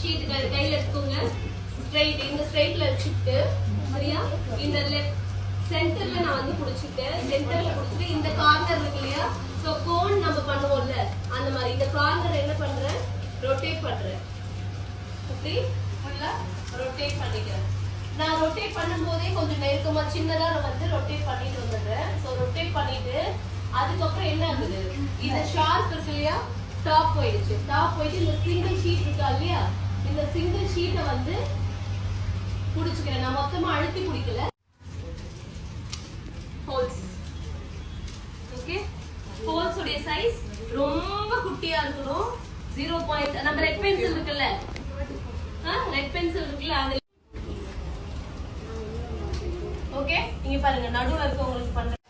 Sheet கையில எடுத்துக்கோங்க. Straight இந்த ஸ்ட்ரைட்ல வச்சுட்டு சரியா இந்த லெஃப்ட் சென்டர்ல நான் வந்து புடிச்சிட்டேன். சென்டர்ல புடிச்சிட்டு இந்த கார்னர் இருக்கு இல்லையா, சோ கோன் நம்ம பண்ணுவோம்ல அந்த மாதிரி இந்த கார்னர் என்ன பண்றேன், ரொட்டேட் பண்றேன். ஓகே, ஃபுல்லா ரொட்டேட் பண்ணிக்கிறேன். நான் ரொட்டேட் பண்ணும்போதே கொஞ்சம் நெருக்கமா சின்னதா நான் வந்து ரொட்டேட் பண்ணிட்டு வந்துடுறேன். சோ ரொட்டேட் பண்ணிட்டு அதுக்கப்புறம் என்ன ஆகுது, இந்த ஷார்ப் இருக்கு இல்லையா, டாப் போயிடுச்சு. டாப் போயிட்டு இந்த சிங்கிள் ஷீட் இருக்கா இல்லையா, இந்த சிங்கிள் ஷீட்டை வந்து புடிச்சுக்கிறேன். நான் மொத்தமா அழுத்தி பிடிக்கல. ஹோல்ஸ் ஓகே, ஹோல்ஸ் உடைய சைஸ் ரொம்ப குட்டியா இருக்கணும். 0. நம்ம ரெட் பென்சில் இருக்குல்ல, ரெட் பென்சில் இருக்குல்ல அது ஓகே. இங்க பாருங்க நடுவுல இருக்க உங்களுக்கு பண்றேன்.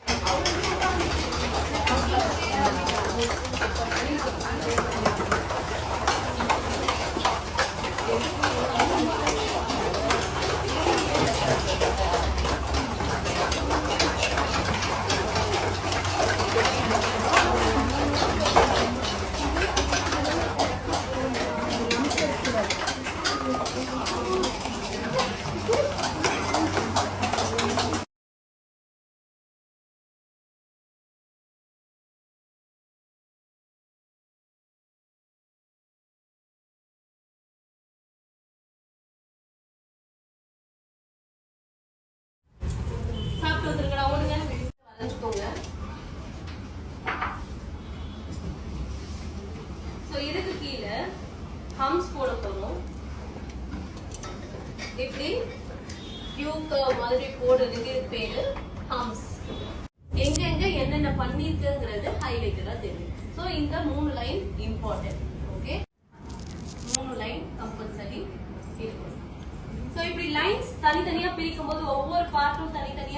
இதுக்கு கீழே ஹம்ஸ் போட போறோம். இப்படி யூ கர்வ் மாதிரி போடுறதுக்கு பேரு ஹம்ஸ். எங்க எங்க என்னென்ன பண்ணிருக்குங்கிறது ஹைலைட்டடா தெரியும். சோ இந்த 3 line important. Okay, 3 line compulsory இருக்கும். சோ இப்படி லைன்ஸ் தனித்தனியா பிரிக்கும் போது ஒவ்வொரு பார்ட்டும் தனித்தனியா